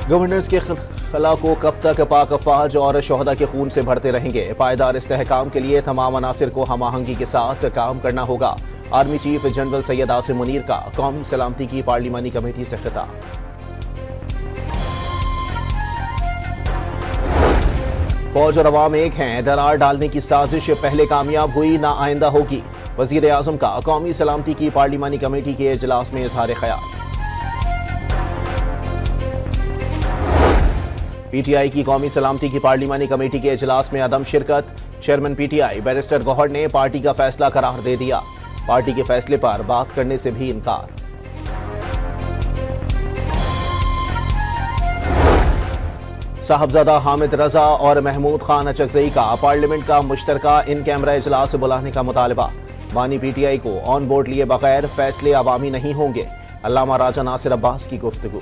Governance के खला को कब तक पाक अफवाज और शोहदा के खून से भरते रहेंगे। पायदार इस्तेहकाम के लिए तमाम अनासिर को हम आहंगी के साथ काम करना होगा। Army chief general Syed Asim Munir का कौमी सलामती की पार्लिमानी कमेटी से खिताब। फौज और अवाम एक हैं, दरार डालने की साजिश पहले कामयाब हुई ना आइंदा होगी। वजीर आजम का कौमी सलामती की पार्लिमानी कमेटी के इजलास में इजहार ख्याल। पीटीआई की कौमी सलामती की पार्लिमानी कमेटी के इजलास में अदम शिरकत। चेयरमैन पीटीआई बैरिस्टर गौहर ने पार्टी का फैसला करार दे दिया। पार्टी के फैसले पर बात करने से भी इनकार। साहबजादा हामिद रजा और महमूद खान अचकजई का पार्लियामेंट का मुश्तरका इन कैमरा इजलास बुलाने का मुतालबा। बानी पीटीआई को ऑन बोर्ड लिए बगैर फैसले अवामी नहीं होंगे। अल्लामा राजा नासिर अब्बास की गुफ्तगू।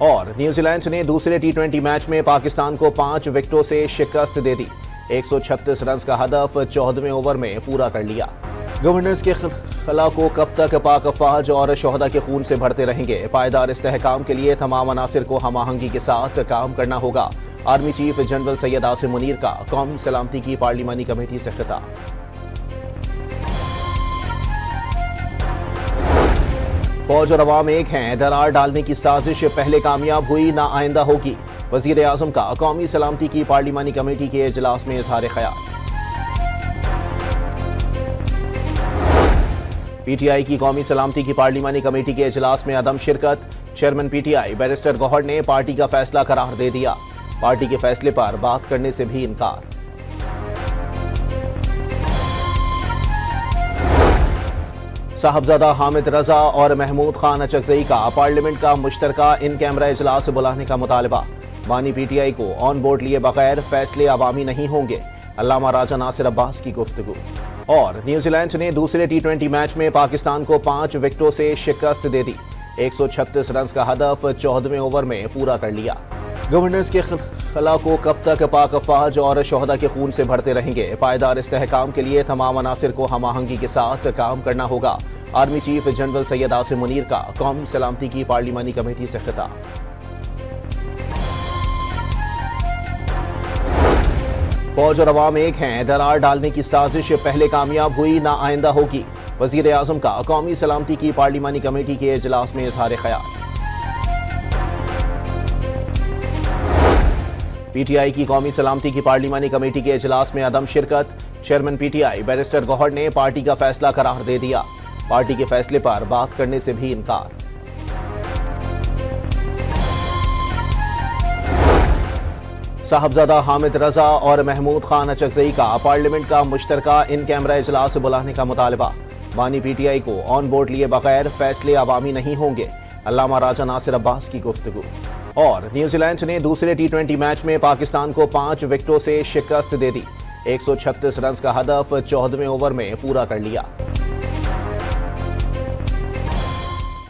और न्यूजीलैंड ने दूसरे टी20 मैच में पाकिस्तान को 5 विकेटों से शिकस्त दे दी। 136 रन का हदफ 14वें ओवर में पूरा कर लिया। गवर्नेंस के खला को कब तक पाक अफवाज और शोहदा के खून से भरते रहेंगे। पायदार इस्तेहकाम के लिए तमाम अनासिर को हम आहंगी के साथ काम करना होगा। Army chief general Syed Asim Munir का कौमी सलामती की पार्लिमानी कमेटी से खिताब। फौज और अवाम एक हैं, दरार डालने की साजिश पहले कामयाब हुई ना आइंदा होगी। वजीर आजम का कौमी सलामती की पार्लिमानी कमेटी के इजलास में इजहार ख्याल। पीटीआई की कौमी सलामती की पार्लिमानी कमेटी के इजलास में अदम शिरकत। चेयरमैन पीटीआई बैरिस्टर गौहर ने पार्टी का फैसला करार दे दिया। पार्टी के फैसले पर बात करने से भी इनकार। साहबजादा हामिद रजा और महमूद खान अचकजई का पार्लियामेंट का मुश्तरका इन कैमरा इजलास बुलाने का मुतालबा। बानी पीटीआई को ऑन बोर्ड लिए बगैर फैसले अवामी नहीं होंगे। अल्लामा राजा नासिर अब्बास की गुफ्तगू। और न्यूजीलैंड ने दूसरे टी20 मैच में पाकिस्तान को 5 विकेटों से शिकस्त दे दी। 136 रन का हदफ 14वें ओवर में पूरा कर लिया। गवर्नेंस के खला को कब तक पाक अफवाज और शोहदा के खून से भरते रहेंगे। पायदार इस्तेहकाम के लिए तमाम अनासिर को हम आहंगी के साथ काम करना होगा। Army chief general Syed Asim Munir का कौमी सलामती की पार्लिमानी कमेटी से खिताब। फौज और अवाम एक हैं, दरार डालने की साजिश पहले कामयाब हुई ना आइंदा होगी। वजीर आजम का कौमी सलामती की पार्लिमानी कमेटी के इजलास में इजहार ख्याल। पीटीआई की कौमी सलामती की पार्लिमानी कमेटी के इजलास में अदम शिरकत। चेयरमैन पीटीआई बैरिस्टर गौहर ने पार्टी का फैसला करार दे दिया। पार्टी के फैसले पर बात करने से भी इनकार। साहबजादा हामिद रजा और महमूद खान अचकजई का पार्लियामेंट का मुश्तरका इन कैमरा इजलास बुलाने का मुतालबा। बानी पीटीआई को ऑन बोर्ड लिए बगैर फैसले अवामी नहीं होंगे। अल्लामा राजा नासिर अब्बास की गुफ्तगू। और न्यूजीलैंड ने दूसरे टी20 मैच में पाकिस्तान को 5 विकेटों से शिकस्त दे दी। 136 रन का हदफ 14वें ओवर में पूरा कर लिया।